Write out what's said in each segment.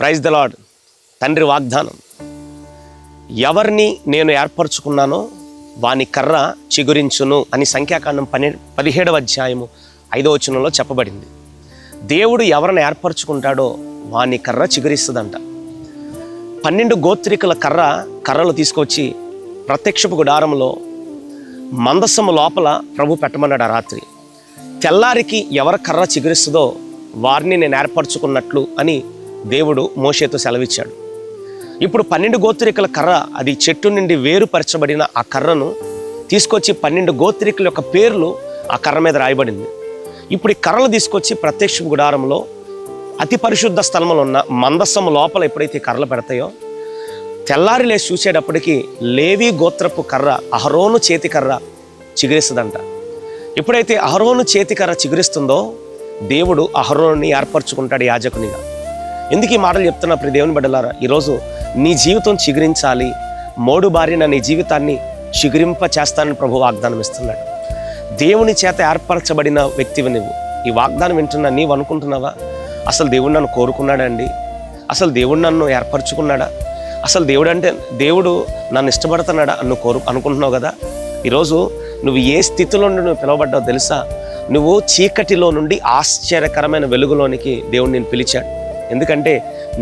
Praise the lord. తండ్రి వాగ్దానం, ఎవరిని నేను ఏర్పరచుకున్నానో వాని కర్ర చిగురించును అని సంఖ్యాకాండం 17వ అధ్యాయము 5వ వచనంలో చెప్పబడింది. దేవుడు ఎవరిని ఏర్పరచుకుంటాడో వాని కర్ర చిగురిస్తుందంట. 12 గోత్రికుల కర్రలు తీసుకొచ్చి ప్రత్యక్షపు గుడారంలో మందసము లోపల ప్రభు పెట్టమన్నాడు. ఆ రాత్రి తెల్లారికి ఎవరి కర్ర చిగురిస్తుందో వారిని నేను ఏర్పరచుకున్నట్లు అని దేవుడు మోషేతో సెలవిచ్చాడు. ఇప్పుడు 12 గోత్రికుల కర్ర, అది చెట్టు నుండి వేరుపరచబడిన ఆ కర్రను తీసుకొచ్చి 12 గోత్రికుల యొక్క పేర్లు ఆ కర్ర మీద రాయబడింది. ఇప్పుడు ఈ కర్రలు తీసుకొచ్చి ప్రత్యక్ష గుడారంలో అతి పరిశుద్ధ స్థలంలో ఉన్న మందస్సము లోపల ఎప్పుడైతే కర్రలు పెడతాయో, తెల్లారి లేచి చూసేటప్పటికి లేవి గోత్రపు కర్ర, అహరోను చేతి కర్ర చిగురిస్తుందంట. ఎప్పుడైతే అహరోను చేతి కర్ర చిగురిస్తుందో దేవుడు అహరోనుని ఏర్పరచుకుంటాడు యాజకునిగా. ఎందుకు ఈ మాటలు చెప్తున్నా ప్రియ దేవుని బిడ్డలారా? ఈరోజు నీ జీవితం చిగురించాలి, మోడు బారిన నీ జీవితాన్ని చిగురింప చేస్తానని ప్రభు వాగ్దానం ఇస్తున్నాడు. దేవుని చేత ఏర్పరచబడిన వ్యక్తివి నువ్వు. ఈ వాగ్దానం వింటున్నా నీవు అనుకుంటున్నావా, అసలు దేవుడు నన్ను కోరుకున్నాడండి, అసలు దేవుడు నన్ను ఏర్పరచుకున్నాడా, అసలు దేవుడు నన్ను ఇష్టపడుతున్నాడా అనుకుంటున్నావు కదా? ఈరోజు నువ్వు ఏ స్థితిలో నుండి నువ్వు పిలువబడ్డావు తెలుసా? నువ్వు చీకటిలో నుండి ఆశ్చర్యకరమైన వెలుగులోనికి దేవుడు నేను పిలిచాడు. ఎందుకంటే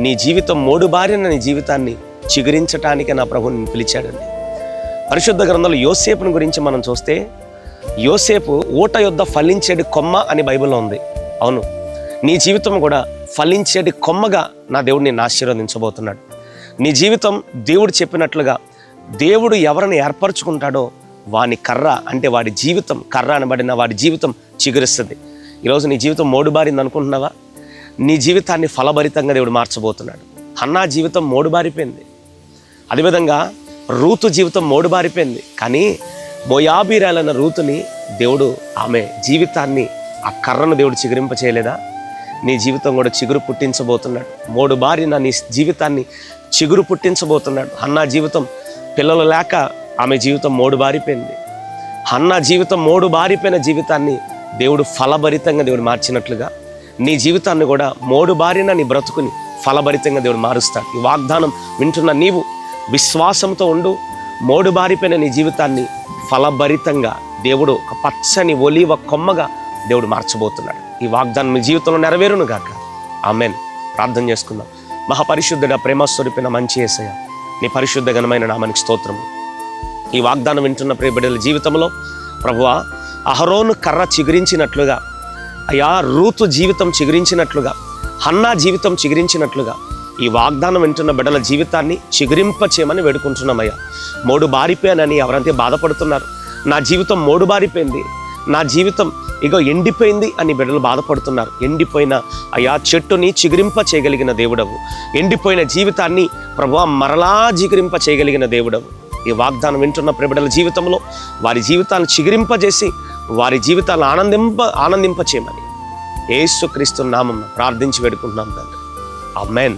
నీ జీవితం మోడుబారిన నీ జీవితాన్ని చిగురించటానికి నా ప్రభు నేను పిలిచాడండి. పరిశుద్ధ గ్రంథంలో యోసేపుని గురించి మనం చూస్తే, యోసేపు ఊట యొద్ద ఫలించేటి కొమ్మ అని బైబిల్లో ఉంది. అవును, నీ జీవితం కూడా ఫలించేటి కొమ్మగా నా దేవుడు నిన్ను ఆశీర్వదించబోతున్నాడు. నీ జీవితం దేవుడు చెప్పినట్లుగా దేవుడు ఎవరిని ఏర్పరచుకుంటాడో వాని కర్ర, అంటే వాడి జీవితం, కర్ర అనబడిన వాడి జీవితం చిగురిస్తుంది. ఈరోజు నీ జీవితం మోడుబారింది అనుకుంటున్నావా? నీ జీవితాన్ని ఫలభరితంగా దేవుడు మార్చబోతున్నాడు. హన్నా జీవితం మోడుబారిపోయింది, అదేవిధంగా రూతు జీవితం మోడుబారిపోయింది. కానీ మోయాబీరాలైన రూతుని దేవుడు, ఆమె జీవితాన్ని, ఆ కర్రను దేవుడు చిగురింప చేయలేదా? నీ జీవితం కూడా చిగురు పుట్టించబోతున్నాడు. మోడుబారిన నీ జీవితాన్ని చిగురు పుట్టించబోతున్నాడు. హన్నా జీవితం పిల్లలు లేక ఆమె జీవితం మోడుబారిపోయింది. హన్నా జీవితం మోడుబారిపోయిన జీవితాన్ని దేవుడు ఫలభరితంగా దేవుడు మార్చినట్లుగా నీ జీవితాన్ని కూడా మోడుబారిన నీ బ్రతుకుని ఫలభరితంగా దేవుడు మారుస్తాడు. ఈ వాగ్దానం వింటున్న నీవు విశ్వాసంతో ఉండు. మోడుబారిపోయిన నీ జీవితాన్ని ఫలభరితంగా దేవుడు ఒక పచ్చని ఒలీవ కొమ్మగా దేవుడు మార్చబోతున్నాడు. ఈ వాగ్దానం నీ జీవితంలో నెరవేరును గాక. ఆమేన్. ప్రార్థన చేసుకుందాం. మహాపరిశుద్ధుడ, ప్రేమ స్వరూపిన మంచి యేసయ్య, నీ పరిశుద్ధ ఘనమైన నామానికి స్తోత్రము. ఈ వాగ్దానం వింటున్న ప్రియ బిడ్డల జీవితంలో ప్రభువా, అహరోను కర్ర చిగురించినట్లుగా, అయ్యా రూతు జీవితం చిగురించినట్లుగా, హన్నా జీవితం చిగురించినట్లుగా ఈ వాగ్దానం వింటున్న బిడ్డల జీవితాన్ని చిగురింప చేయమని వేడుకుంటున్నామయ్యా. మోడు బారిపోయానని ఎవరైతే బాధపడుతున్నారు, నా జీవితం మోడు బారిపోయింది, నా జీవితం ఎండిపోయింది అని బిడ్డలు బాధపడుతున్నారు. ఎండిపోయిన అయ్యా చెట్టుని చిగురింప చేయగలిగిన దేవుడవు, ఎండిపోయిన జీవితాన్ని ప్రభువా మరలా చిగురింప చేయగలిగిన దేవుడవు. ఈ వాగ్దానం వింటున్న బిడ్డల జీవితంలో వారి జీవితాలను చిగురింపజేసి వారి జీవితాలను ఆనందింప చేయమని యేసుక్రీస్తు నామమున ప్రార్థించి వేడుకుంటున్నాం తండ్రి. ఆమేన్.